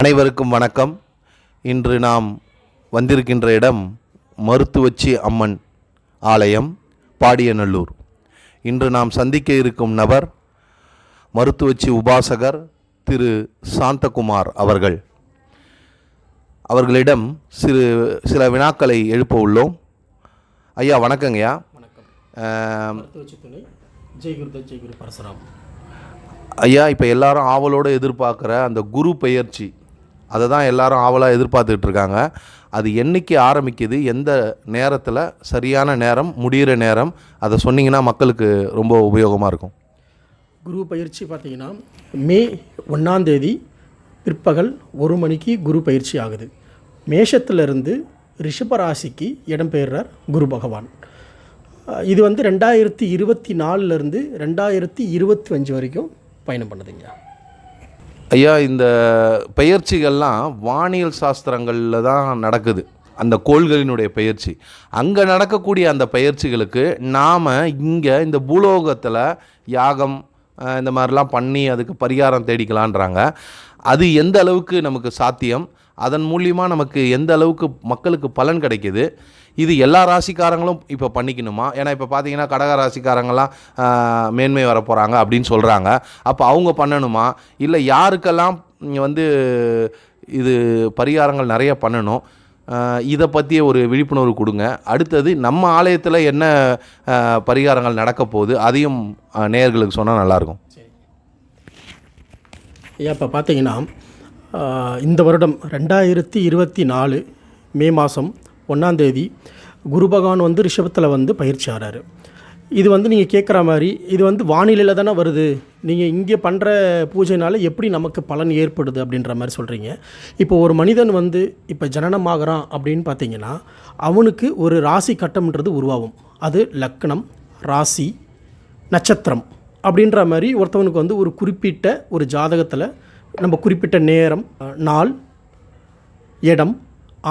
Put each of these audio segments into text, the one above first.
அனைவருக்கும் வணக்கம். இன்று நாம் வந்திருக்கின்ற இடம் மருத்துவச்சி அம்மன் ஆலயம், பாடியநல்லூர். இன்று நாம் சந்திக்க இருக்கும் நபர் மருத்துவச்சி உபாசகர் திரு சாந்தகுமார் அவர்கள். அவர்களிடம் சில வினாக்களை எழுப்ப உள்ளோம். ஐயா வணக்கங்கய்யா. வணக்கம். மருத்துவச்சி துணை ஜெய்குரு பரசுராம். ஐயா, இப்போ எல்லாரும் ஆவலோடு எதிர்பார்க்குற அந்த குரு பெயர்ச்சி, அதை தான் எல்லாரும் ஆவலாக எதிர்பார்த்துக்கிட்டு இருக்காங்க. அது என்றைக்கு ஆரம்பிக்குது, எந்த நேரத்தில், சரியான நேரம், முடிகிற நேரம், அதை சொன்னிங்கன்னா மக்களுக்கு ரொம்ப உபயோகமாக இருக்கும். குரு பயிற்சி பார்த்திங்கன்னா மே 1 பிற்பகல் 1 மணிக்கு குரு பயிற்சி ஆகுது. மேஷத்திலிருந்து ரிஷபராசிக்கு இடம்பெயர்றார் குரு பகவான். இது 2024 2025 வரைக்கும் பயணம் பண்ணுதுங்க. ஐயா, இந்த பெயர்ச்சிகள்லாம் வானியல் சாஸ்திரங்களில் தான் நடக்குது. அந்த கோள்களினுடைய பயிற்சி அங்கே நடக்கக்கூடிய அந்த பயிற்சிகளுக்கு நாம் இங்கே இந்த பூலோகத்தில் யாகம் இந்த மாதிரிலாம் பண்ணி அதுக்கு பரிகாரம் தேடிக்கலான்றாங்க. அது எந்த அளவுக்கு நமக்கு சாத்தியம், அதன் மூலியமாக நமக்கு எந்த அளவுக்கு மக்களுக்கு பலன் கிடைக்கிது, இது எல்லா ராசிக்காரங்களும் இப்போ பண்ணிக்கணுமா? ஏன்னா இப்போ பார்த்தீங்கன்னா கடக ராசிக்காரங்களாம் மேன்மை வர போகிறாங்க அப்படின்னு சொல்கிறாங்க. அப்போ அவங்க பண்ணணுமா, இல்லை யாருக்கெல்லாம் இது பரிகாரங்கள் நிறைய பண்ணணும், இதை பற்றிய ஒரு விழிப்புணர்வு கொடுங்க. அடுத்தது நம்ம ஆலயத்தில் என்ன பரிகாரங்கள் நடக்க போகுது, அதையும் நேயர்களுக்கு சொன்னால் நல்லாயிருக்கும். ஐயா, இப்போ பார்த்தீங்கன்னா இந்த வருடம் 2024 மே மாதம் 1 குரு பகவான் ரிஷபத்தில் பயிற்சி ஆகிறாரு. இது நீங்கள் கேட்குற மாதிரி இது வானிலையில் தானே வருது, நீங்கள் இங்கே பண்ணுற பூஜைனால எப்படி நமக்கு பலன் ஏற்படுது அப்படின்ற மாதிரி சொல்கிறீங்க. இப்போ ஒரு மனிதன் இப்போ ஜனனமாகறான் அப்படின்னு பார்த்தீங்கன்னா அவனுக்கு ஒரு ராசி கட்டம்ன்றது உருவாகும். அது லக்னம், ராசி, நட்சத்திரம் அப்படின்ற மாதிரி ஒருத்தவனுக்கு ஒரு குறிப்பிட்ட ஒரு ஜாதகத்தில் நம்ம குறிப்பிட்ட நேரம், நாள், இடம்,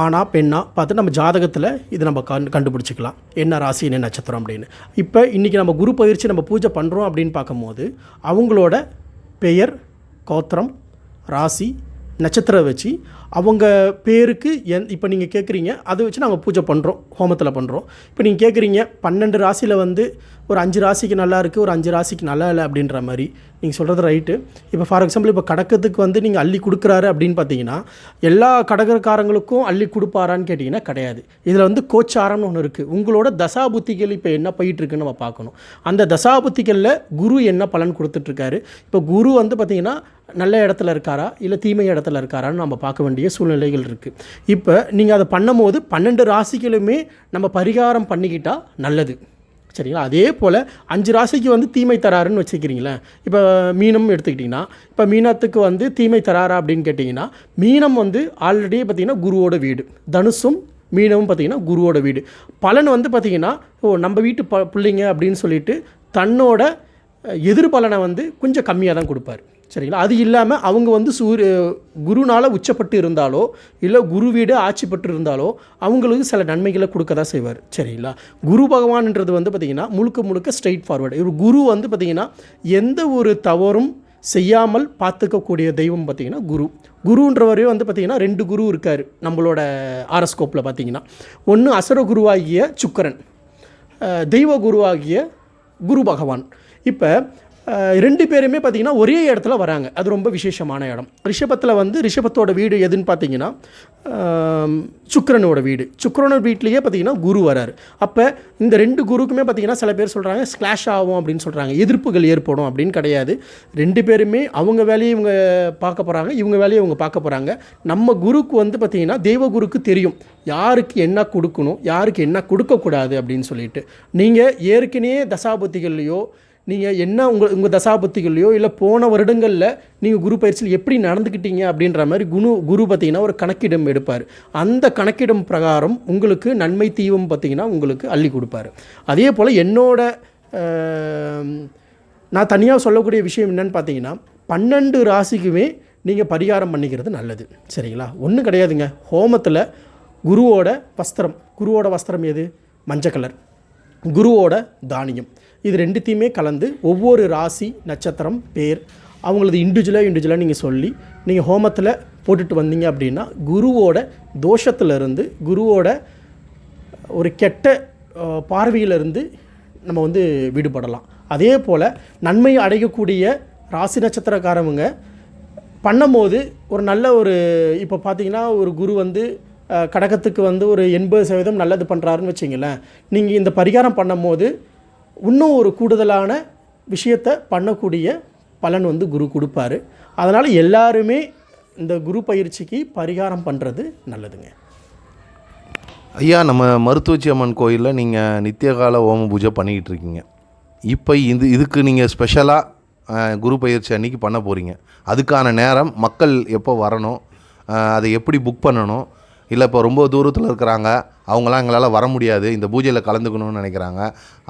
ஆனா பெண்ணா பார்த்து நம்ம ஜாதகத்தில் இது நம்ம கண்டுபிடிச்சிக்கலாம் என்ன ராசி என்ன நட்சத்திரம் அப்படின்னு. இப்போ இன்றைக்கி நம்ம குரு பயிற்சி நம்ம பூஜை பண்ணுறோம் அப்படின்னு பார்க்கும்போது அவங்களோட பெயர், கோத்திரம், ராசி, நட்சத்திரம் வச்சு அவங்க பேருக்கு இப்போ நீங்கள் கேட்குறீங்க, அதை வச்சு நாங்கள் பூஜை பண்ணுறோம், ஹோமத்தில் பண்ணுறோம். இப்போ நீங்கள் கேட்குறீங்க 12 ராசியில் ஒரு 5 ராசிக்கு நல்லா இருக்குது, ஒரு 5 ராசிக்கு நல்லா இல்லை அப்படின்ற மாதிரி நீங்கள் சொல்கிறது ரைட்டு. இப்போ ஃபார் எக்ஸாம்பிள் இப்போ கடகத்துக்கு நீங்கள் அள்ளி கொடுக்குறாரு அப்படின்னு பார்த்தீங்கன்னா எல்லா கடகக்காரங்களுக்கும் அள்ளி கொடுப்பாரான்னு கேட்டிங்கன்னா கிடையாது. இதில் கோச்சாரம்னு ஒன்று இருக்குது. உங்களோட தசாபுத்திகள் இப்போ என்ன போயிட்டுருக்குன்னு நம்ம பார்க்கணும். அந்த தசாபுத்திகளில் குரு என்ன பலன் கொடுத்துட்ருக்காரு, இப்போ குரு பார்த்திங்கன்னா நல்ல இடத்துல இருக்காரா இல்லை தீமை இடத்துல இருக்காரான்னு நம்ம பார்க்க வேண்டிய சூழ்நிலைகள் இருக்குது. இப்போ நீங்கள் அதை பண்ணும்போது 12 ராசிகளுமே நம்ம பரிகாரம் பண்ணிக்கிட்டால் நல்லது, சரிங்களா? அதே போல் 5 ராசிக்கு தீமை தராருன்னு வச்சுக்கிறீங்களே. இப்போ மீனம் எடுத்துக்கிட்டிங்கன்னா இப்போ மீனத்துக்கு தீமை தராரா அப்படின்னு கேட்டிங்கன்னா மீனம் ஆல்ரெடி பார்த்திங்கன்னா குருவோட வீடு, தனுசும் மீனமும் பார்த்திங்கன்னா குருவோட வீடு. பலன் பார்த்திங்கன்னா நம்ம வீட்டு பிள்ளைங்க அப்படின்னு சொல்லிட்டு தன்னோட எதிர்பலனை கொஞ்சம் கம்மியாக தான் கொடுப்பார், சரிங்களா? அது இல்லாமல் அவங்க குருனால் உச்சப்பட்டு இருந்தாலோ இல்லை குரு வீடு ஆட்சி பெற்று இருந்தாலோ அவங்களுக்கு சில நன்மைகளை கொடுக்க தான் செய்வார், சரிங்களா? குரு பகவான்ன்றது பார்த்திங்கன்னா முழுக்க ஸ்ட்ரெயிட் ஃபார்வர்டு. இவர் குரு பார்த்திங்கன்னா எந்த ஒரு தவறும் செய்யாமல் பார்த்துக்கக்கூடிய தெய்வம் பார்த்திங்கன்னா குருன்றவரே பார்த்திங்கன்னா 2 குரு இருக்கார் நம்மளோட ஆரஸ்கோப்பில் பார்த்திங்கன்னா. ஒன்று அசுர குருவாகிய சுக்கிரன், தெய்வ குருவாகிய குரு பகவான். இப்போ 2 பேருமே பார்த்திங்கன்னா ஒரே இடத்துல வராங்க. அது ரொம்ப விசேஷமான இடம். ரிஷபத்தில் ரிஷபத்தோட வீடு எதுன்னு பார்த்தீங்கன்னா சுக்கிரனோட வீடு. சுக்கிரனோட வீட்லேயே பார்த்திங்கன்னா குரு வராரு. அப்போ இந்த 2 குருக்குமே பார்த்திங்கன்னா சில பேர் சொல்கிறாங்க ஸ்க்ளாஷ் ஆகும் அப்படின்னு சொல்கிறாங்க, எதிர்ப்புகள் ஏற்படும் அப்படின்னு. கிடையாது. 2 பேருமே அவங்க வேலையை இவங்க பார்க்க போகிறாங்க, இவங்க வேலையை இவங்க பார்க்க போகிறாங்க. நம்ம குருக்கு பார்த்திங்கன்னா தெய்வ குருக்கு தெரியும் யாருக்கு என்ன கொடுக்கணும், யாருக்கு என்ன கொடுக்கக்கூடாது அப்படின்னு சொல்லிட்டு. நீங்கள் ஏற்கனவே தசாபுத்திகள்லையோ நீங்கள் என்ன உங்கள் தசாபுத்திகள்லையோ இல்லை போன வருடங்களில் நீங்கள் குரு பயிற்சியில் எப்படி நடந்துக்கிட்டீங்க அப்படின்ற மாதிரி குரு பார்த்திங்கன்னா ஒரு கணக்கிடம் எடுப்பார். அந்த கணக்கிடம் பிரகாரம் உங்களுக்கு நன்மை தீவம் பார்த்திங்கன்னா உங்களுக்கு அள்ளி கொடுப்பார். அதே போல் நான் தனியாக சொல்லக்கூடிய விஷயம் என்னென்னு பார்த்தீங்கன்னா 12 ராசிக்குமே நீங்கள் பரிகாரம் பண்ணிக்கிறது நல்லது, சரிங்களா? ஒன்றும் கிடையாதுங்க. ஹோமத்தில் குருவோட வஸ்திரம் எது? மஞ்சள் கலர். குருவோட தானியம், இது 2த்தையுமே கலந்து ஒவ்வொரு ராசி, நட்சத்திரம், பேர் அவங்களது இண்டிவிஜுவலாக நீங்கள் சொல்லி நீங்கள் ஹோமத்தில் போட்டுட்டு வந்தீங்க அப்படின்னா குருவோட தோஷத்திலிருந்து, குருவோட ஒரு கெட்ட பார்வையிலிருந்து நம்ம வந்து விடுபடலாம். அதே போல் நன்மை அடையக்கூடிய ராசி நட்சத்திரக்காரவங்க பண்ணும்போது ஒரு நல்ல ஒரு, இப்போ பார்த்தீங்கன்னா ஒரு குரு வந்து கடகத்துக்கு வந்து ஒரு 80% நல்லது பண்ணுறாருன்னு வச்சிங்களேன். நீங்கள் இந்த பரிகாரம் பண்ணும்போது இன்னும் ஒரு கூடுதலான விஷயத்தை பண்ணக்கூடிய பலன் வந்து குரு கொடுப்பாரு. அதனால் எல்லாருமே இந்த குரு பயிற்சிக்கு பரிகாரம் பண்ணுறது நல்லதுங்க. ஐயா, நம்ம மருத்துவச்சி அம்மன் கோயிலில் நீங்கள் நித்தியகால ஓம பூஜை பண்ணிக்கிட்டு இருக்கீங்க. இப்போ இதுக்கு நீங்கள் ஸ்பெஷலாக குரு பயிற்சி அன்றைக்கி பண்ண போகிறீங்க. அதுக்கான நேரம் மக்கள் எப்போ வரணும், அதை எப்படி புக் பண்ணணும், இல்லை இப்போ ரொம்ப தூரத்தில் இருக்கிறாங்க, அவங்களாம் எங்களால் வர முடியாது, இந்த பூஜையில் கலந்துக்கணும்னு நினைக்கிறாங்க,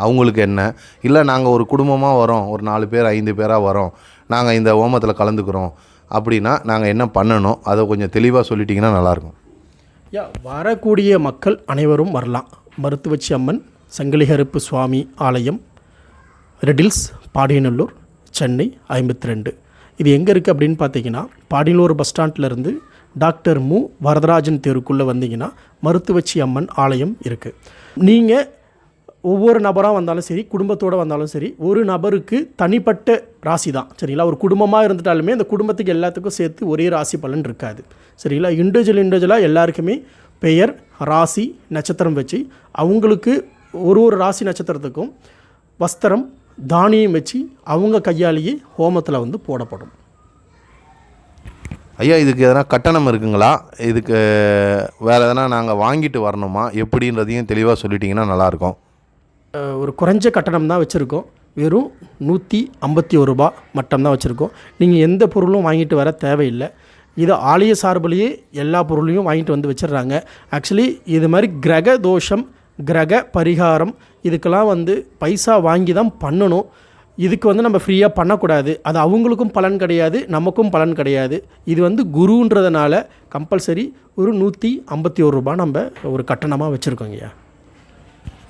அவங்களுக்கு என்ன, இல்லை நாங்கள் ஒரு குடும்பமாக வரோம், ஒரு 4 பேர் 5 பேராக வரோம், நாங்கள் இந்த ஹோமத்தில் கலந்துக்கிறோம் அப்படின்னா நாங்கள் என்ன பண்ணணும், அதை கொஞ்சம் தெளிவாக சொல்லிட்டிங்கன்னா நல்லாயிருக்கும். வரக்கூடிய மக்கள் அனைவரும் வரலாம். மருத்துவச்சி அம்மன் சங்கிலிகருப்பு சுவாமி ஆலயம், ரெடில்ஸ், பாடியநல்லூர், சென்னை 52. இது எங்கே இருக்குது அப்படின்னு பார்த்தீங்கன்னா, பாடியநல்லூர் பஸ் ஸ்டாண்ட்லேருந்து டாக்டர் மு வரதராஜன் தெருக்குள்ளே வந்தீங்கன்னா மருத்துவச்சி அம்மன் ஆலயம் இருக்குது. நீங்கள் ஒவ்வொரு நபராக வந்தாலும் சரி, குடும்பத்தோடு வந்தாலும் சரி, ஒரு நபருக்கு தனிப்பட்ட ராசி தான், சரிங்களா. ஒரு குடும்பமாக இருந்துட்டாலுமே அந்த குடும்பத்துக்கு எல்லாத்துக்கும் சேர்த்து ஒரே ராசி பலன் இருக்காது, சரிங்களா. இண்டிவிஜுவலாக எல்லாருக்குமே பெயர், ராசி, நட்சத்திரம் வச்சு அவங்களுக்கு ஒரு ராசி நட்சத்திரத்துக்கும் வஸ்திரம், தானியம் வச்சு அவங்க கையாலேயே ஹோமத்தில் வந்து போடப்படும். ஐயா, இதுக்கு எதனா கட்டணம் இருக்குங்களா? இதுக்கு வேறு எதனா நாங்கள் வாங்கிட்டு வரணுமா எப்படின்றதையும் தெளிவாக சொல்லிட்டிங்கன்னா நல்லாயிருக்கும். ஒரு குறைஞ்ச கட்டணம் தான் வச்சுருக்கோம். வெறும் 151 ரூபா மட்டும்தான் வச்சுருக்கோம். நீங்கள் எந்த பொருளும் வாங்கிட்டு வர தேவையில்லை. இது ஆலய சார்பிலேயே எல்லா பொருளையும் வாங்கிட்டு வந்து வச்சிடுறாங்க. ஆக்சுவலி இது மாதிரி கிரக தோஷம், கிரக பரிகாரம் இதுக்கெல்லாம் வந்து பைசா வாங்கி தான் பண்ணணும். இதுக்கு வந்து நம்ம ஃப்ரீயாக பண்ணக்கூடாது. அது அவங்களுக்கும் பலன் கிடையாது, நமக்கும் பலன் கிடையாது. இது வந்து குருன்றதுனால கம்பல்சரி ஒரு 151 ரூபா நம்ம ஒரு கட்டணமாக வச்சுருக்கோங்கய்யா.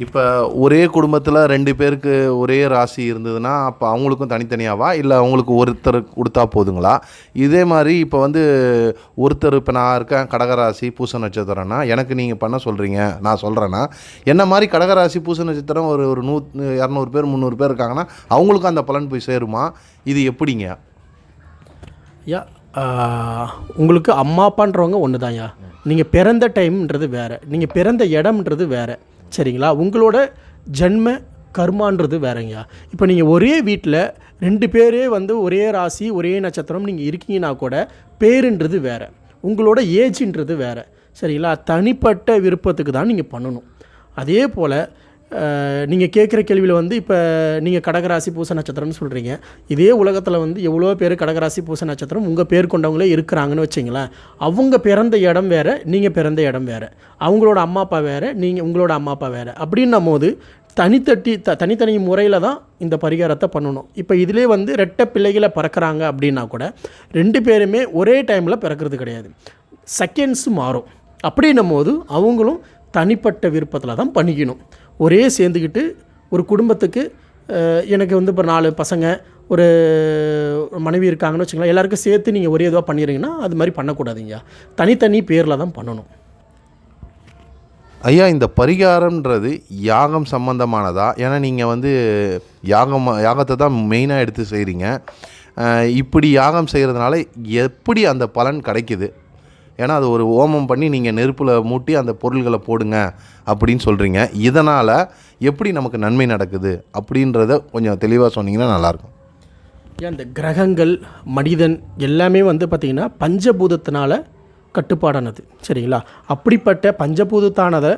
இப்போ ஒரே குடும்பத்தில் 2 பேருக்கு ஒரே ராசி இருந்ததுன்னா அப்போ அவங்களுக்கும் தனித்தனியாவா, இல்லை அவங்களுக்கு ஒருத்தர் கொடுத்தா போதுங்களா? இதே மாதிரி இப்போ வந்து ஒருத்தர், இப்போ நான் இருக்கேன் கடகராசி பூச நட்சத்திரம்னா எனக்கு நீங்கள் பண்ண சொல்கிறீங்க, நான் சொல்கிறேன்னா என்ன மாதிரி கடகராசி பூச நட்சத்திரம் ஒரு 200 பேர் 300 பேர் இருக்காங்கன்னா அவங்களுக்கும் அந்த பலன் போய் சேருமா? இது எப்படிங்க? யா உங்களுக்கு அம்மா அப்பான்றவங்க ஒன்று தான்யா. நீங்கள் பிறந்த டைம்ன்றது வேறு, நீங்கள் பிறந்த இடம்ன்றது வேறு, சரிங்களா. உங்களோட ஜென்ம கர்மான்றது வேறங்கய்யா. இப்போ நீங்கள் ஒரே வீட்டில் 2 பேரே வந்து ஒரே ராசி ஒரே நட்சத்திரம் நீங்கள் இருக்கீங்கன்னா கூட பேருன்றது வேறு, உங்களோட ஏஜ்ன்றது வேறு, சரிங்களா. தனிப்பட்ட விருப்பத்துக்கு தான் நீங்கள் பண்ணணும். அதே போல் நீங்கள் கேட்குற கேள்வியில் வந்து இப்போ நீங்கள் கடகராசி பூச நட்சத்திரம்னு சொல்கிறீங்க. இதே உலகத்தில் வந்து எவ்வளோ பேர் கடகராசி பூச நட்சத்திரம் உங்கள் பேர் கொண்டவங்களே இருக்கிறாங்கன்னு வச்சிங்களேன். அவங்க பிறந்த இடம் வேறு, நீங்கள் பிறந்த இடம் வேறு, அவங்களோட அம்மா அப்பா வேறு, நீங்கள் உங்களோட அம்மா அப்பா வேறு. அப்படின்னும் போது தனித்தனி முறையில் தான் இந்த பரிகாரத்தை பண்ணணும். இப்போ இதிலே வந்து 2 பிள்ளைகளை பிறக்கிறாங்க அப்படின்னா கூட 2 பேருமே ஒரே டைமில் பிறக்கிறது கிடையாது, செகண்ட்ஸ் மாறும். அப்படின்னும் போது அவங்களும் தனிப்பட்ட விருப்பத்தில் தான் பண்ணிக்கணும். ஒரே சேர்ந்துக்கிட்டு ஒரு குடும்பத்துக்கு எனக்கு வந்து இப்போ 4 பசங்க ஒரு மனைவி இருக்காங்கன்னு வச்சுக்கலாம், எல்லாருக்கும் சேர்த்து நீங்கள் ஒரே இதுவாக பண்ணிடுறீங்கன்னா அது மாதிரி பண்ணக்கூடாதுங்க. தனித்தனி பேரில் தான் பண்ணணும். ஐயா, இந்த பரிகாரம்ன்றது யாகம் சம்பந்தமானதா? ஏன்னா நீங்கள் வந்து யாகத்தை தான் மெயினாக எடுத்து செய்கிறீங்க. இப்படி யாகம் செய்கிறதுனால எப்படி அந்த பலன் கிடைக்குது? ஏன்னா அது ஒரு ஹோமம் பண்ணி நீங்கள் நெருப்பில் மூட்டி அந்த பொருள்களை போடுங்க அப்படின்னு சொல்கிறீங்க. இதனால் எப்படி நமக்கு நன்மை நடக்குது அப்படின்றத கொஞ்சம் தெளிவாக சொன்னீங்கன்னா நல்லாயிருக்கும். ஏன் இந்த கிரகங்கள், மனிதன் எல்லாமே வந்து பார்த்திங்கன்னா பஞ்சபூதத்தினால் கட்டுப்பாடானது, சரிங்களா. அப்படிப்பட்ட பஞ்சபூதத்தானதை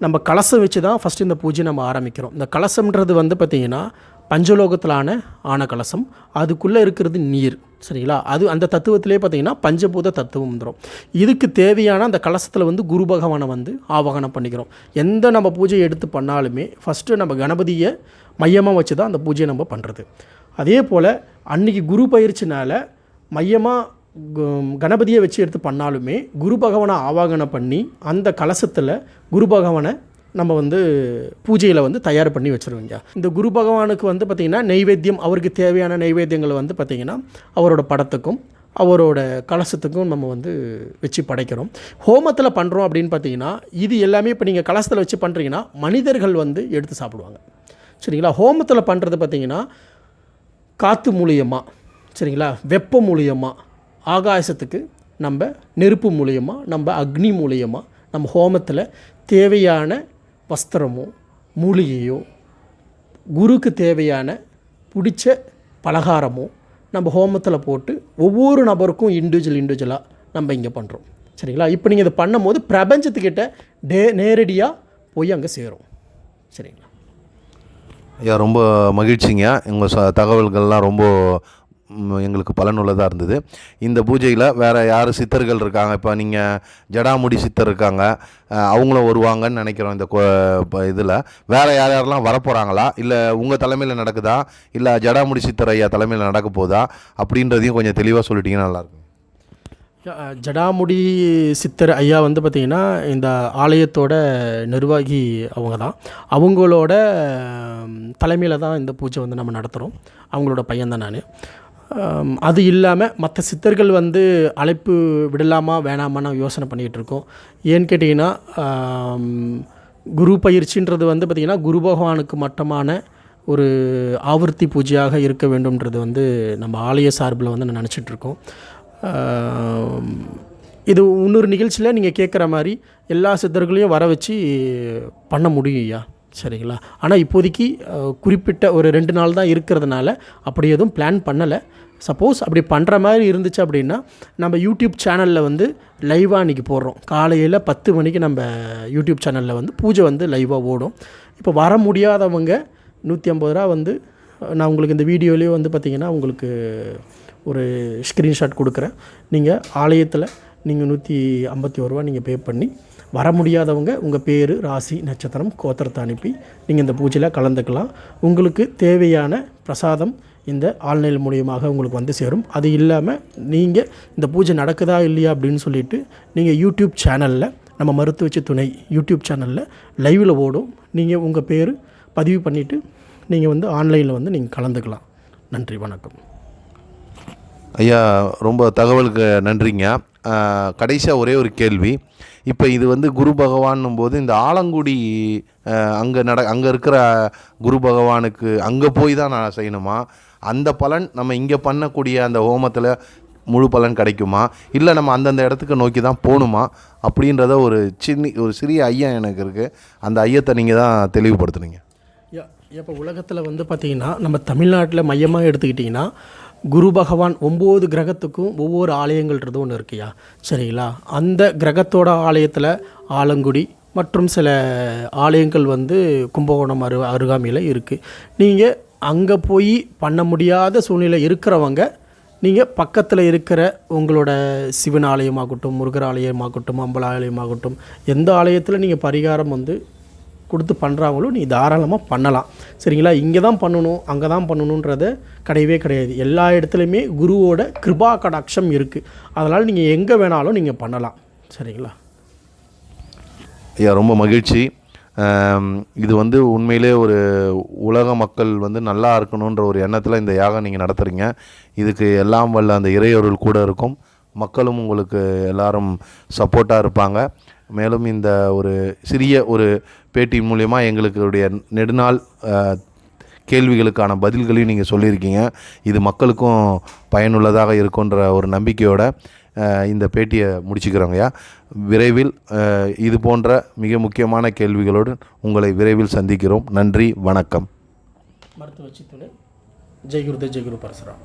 நம்ம கலசம் வச்சு தான் ஃபஸ்ட்டு இந்த பூஜை நம்ம ஆரம்பிக்கிறோம். இந்த கலசம்ன்றது வந்து பார்த்திங்கன்னா பஞ்சலோகத்திலான ஆன கலசம், அதுக்குள்ளே இருக்கிறது நீர், சரிங்களா. அது அந்த தத்துவத்திலே பார்த்திங்கன்னா பஞ்சபூத தத்துவம் வந்துடும். இதுக்கு தேவையான அந்த கலசத்தில் வந்து குரு பகவானை வந்து ஆவாகனம் பண்ணிக்கிறோம். எந்த நம்ம பூஜையை எடுத்து பண்ணாலுமே ஃபஸ்ட்டு நம்ம கணபதியை மையமாக வச்சு தான் அந்த பூஜையை நம்ம பண்ணுறது. அதே போல் அன்றைக்கி குரு பயிற்சினால் மையமாக கணபதியை வச்சு எடுத்து பண்ணாலுமே குரு பகவானை ஆவாகனம் பண்ணி அந்த கலசத்தில் குரு பகவானை நம்ம வந்து பூஜையில் வந்து தயார் பண்ணி வச்சுருவோங்க. இந்த குரு பகவானுக்கு வந்து பார்த்திங்கன்னா நெய்வேத்தியம், அவருக்கு தேவையான நெய்வேத்தியங்களை வந்து பார்த்திங்கன்னா அவரோட படத்துக்கும் அவரோட கலசத்துக்கும் நம்ம வந்து வச்சு படைக்கிறோம். ஹோமத்தில் பண்ணுறோம் அப்படின்னு பார்த்தீங்கன்னா இது எல்லாமே இப்போ நீங்கள் கலசத்தில் வச்சு பண்ணுறீங்கன்னா மனிதர்கள் வந்து எடுத்து சாப்பிடுவாங்க. சரிங்களா? ஹோமத்தில் பண்ணுறது பார்த்திங்கன்னா காற்று மூலியமாக, சரிங்களா, வெப்பம் மூலியமாக, ஆகாசத்துக்கு நம்ம நெருப்பு மூலியமாக, நம்ம அக்னி மூலியமாக நம்ம ஹோமத்தில் தேவையான வஸ்திரமோ மூலிகையோ குருக்கு தேவையான பிடிச்ச பலகாரமோ நம்ம ஹோமத்தில் போட்டு ஒவ்வொரு நபருக்கும் இண்டிவிஜுவலாக நம்ம இங்கே பண்ணுறோம். சரிங்களா? இப்போ நீங்கள் இதை பண்ணும்போது பிரபஞ்சத்துக்கிட்ட நேரடியாக போய் அங்கே சேரும். சரிங்களா? ஐயா ரொம்ப மகிழ்ச்சிங்க. உங்கள் தகவல்கள்லாம் ரொம்ப எங்களுக்கு பலனுள்ளதாக இருந்தது. இந்த பூஜையில் வேறு யார் சித்தர்கள் இருக்காங்க? இப்போ நீங்கள் ஜடாமுடி சித்தர் இருக்காங்க, அவங்களும் வருவாங்கன்னு நினைக்கிறோம். இந்த இதில் வேறு யாரெல்லாம் வரப்போகிறாங்களா, இல்லை உங்கள் தலைமையில் நடக்குதா, இல்லை ஜடாமுடி சித்தர் ஐயா தலைமையில் நடக்க போதா அப்படின்றதையும் கொஞ்சம் தெளிவாக சொல்லிட்டீங்கன்னா நல்லாயிருக்கும். ஜடாமுடி சித்தர் ஐயா வந்து பார்த்திங்கன்னா இந்த ஆலயத்தோட நிர்வாகி அவங்க தான். அவங்களோட தலைமையில் தான் இந்த பூஜை வந்து நம்ம நடத்துகிறோம். அவங்களோட பையன்தான் நான். அது இல்லாமல் மற்ற சித்தர்கள் வந்து அழைப்பு விடலாமா வேணாமான்னு யோசனை பண்ணிகிட்டு இருக்கோம். ஏன்னு கேட்டிங்கன்னா குரு பயிற்சின்றது வந்து பார்த்திங்கன்னா குரு பகவானுக்கு மட்டமான ஒரு ஆவர்த்தி பூஜையாக இருக்க வேண்டும்ன்றது வந்து நம்ம ஆலய சார்பில் வந்து நான் நினச்சிட்ருக்கோம். இது இன்னொரு நிகழ்ச்சியில் நீங்கள் கேட்குற மாதிரி எல்லா சித்தர்களையும் வர வச்சு பண்ண முடியும் ஐயா. சரிங்களா? ஆனால் இப்போதைக்கு குறிப்பிட்ட ஒரு 2 நாள் தான் இருக்கிறதுனால அப்படி எதுவும் பிளான் பண்ணலை. சப்போஸ் அப்படி பண்ணுற மாதிரி இருந்துச்சு அப்படின்னா நம்ம யூடியூப் சேனலில் வந்து லைவாக அன்றைக்கி போடுறோம். காலையில் 10 மணிக்கு நம்ம யூடியூப் சேனலில் வந்து பூஜை வந்து லைவாக ஓடும். இப்போ வர முடியாதவங்க 150 ரூபா வந்து நான் உங்களுக்கு இந்த வீடியோலேயே வந்து பார்த்திங்கன்னா உங்களுக்கு ஒரு ஸ்க்ரீன்ஷாட் கொடுக்குறேன். நீங்கள் ஆலயத்தில் நீங்கள் 151 ரூபா நீங்கள் பே பண்ணி வர முடியாதவங்க உங்கள் பேர், ராசி, நட்சத்திரம், கோத்திரத்தை அனுப்பி நீங்கள் இந்த பூஜையில் கலந்துக்கலாம். உங்களுக்கு தேவையான பிரசாதம் இந்த ஆன்லைன் மூலியமாக உங்களுக்கு வந்து சேரும். அது இல்லாமல் நீங்கள் இந்த பூஜை நடக்குதா இல்லையா அப்படின்னு சொல்லிவிட்டு நீங்கள் யூடியூப் சேனலில் நம்ம மருத்துவச்சி துணை யூடியூப் சேனலில் லைவில் ஓடும். நீங்கள் உங்கள் பேர் பதிவு பண்ணிவிட்டு நீங்கள் வந்து ஆன்லைனில் வந்து நீங்கள் கலந்துக்கலாம். நன்றி, வணக்கம். ஐயா ரொம்ப தகவலுக்கு நன்றிங்க. கடைசியாக ஒரே ஒரு கேள்வி. இப்போ இது வந்து குரு பகவான்னும் போது இந்த ஆலங்குடி அங்கே இருக்கிற குரு பகவானுக்கு அங்கே போய் தான் நான் செய்யணுமா? அந்த பலன் நம்ம இங்கே பண்ணக்கூடிய அந்த ஹோமத்தில் முழு பலன் கிடைக்குமா, இல்லை நம்ம அந்தந்த இடத்துக்கு நோக்கி தான் போகணுமா அப்படின்றத ஒரு சிறிய ஐயம் எனக்கு இருக்குது. அந்த ஐயத்தை நீங்கள் தான் தெளிவுபடுத்துனீங்க. இப்போ உலகத்தில் வந்து பார்த்திங்கன்னா நம்ம தமிழ்நாட்டில் மையமாக எடுத்துக்கிட்டிங்கன்னா குரு பகவான் 9 கிரகத்துக்கும் ஒவ்வொரு ஆலயங்கள்ன்றது ஒன்று இருக்குயா. சரிங்களா? அந்த கிரகத்தோட ஆலயத்தில் ஆலங்குடி மற்றும் சில ஆலயங்கள் வந்து கும்பகோணம் அருகாமையில் இருக்குது. நீங்கள் அங்கே போய் பண்ண முடியாத சூழ்நிலை இருக்கிறவங்க நீங்கள் பக்கத்தில் இருக்கிற உங்களோட சிவன் ஆலயமாகட்டும், முருகர் ஆலயமாகட்டும், அம்பல ஆலயமாகட்டும், எந்த ஆலயத்தில் நீங்கள் பரிகாரம் வந்து கொடுத்து பண்ணுறாங்களோ நீ தாராளமாக பண்ணலாம். சரிங்களா? இங்கே தான் பண்ணணும் அங்கே தான் பண்ணணுன்றத கிடையவே கிடையாது. எல்லா இடத்துலையுமே குருவோட கிருபா கடாட்சம் இருக்குது. அதனால் நீங்கள் எங்கே வேணாலும் நீங்கள் பண்ணலாம். சரிங்களா? ஐயா ரொம்ப மகிழ்ச்சி. இது வந்து உண்மையிலே ஒரு உலக மக்கள் வந்து நல்லா இருக்கணுன்ற ஒரு எண்ணத்தில் இந்த யாகம் நீங்கள் நடத்துகிறீங்க. இதுக்கு எல்லாம் வல்ல அந்த இறையொருள் கூட இருக்கும். மக்களும் உங்களுக்கு எல்லாரும் சப்போர்ட்டாக இருப்பாங்க. மேலும் இந்த ஒரு சிறிய ஒரு பேட்டி மூலயமா எங்களுடைய நெடுநாள் கேள்விகளுக்கான பதில்களையும் நீங்கள் சொல்லியிருக்கீங்க. இது மக்களுக்கும் பயனுள்ளதாக இருக்குன்ற ஒரு நம்பிக்கையோட இந்த பேட்டியை முடிச்சுக்கிறோங்கய்யா. விரைவில் இது போன்ற மிக முக்கியமான கேள்விகளோடு உங்களை விரைவில் சந்திக்கிறோம். நன்றி, வணக்கம். மருத்துவச்சி துணை ஜெய்குருதே ஜெய்குரு பரசுராம்.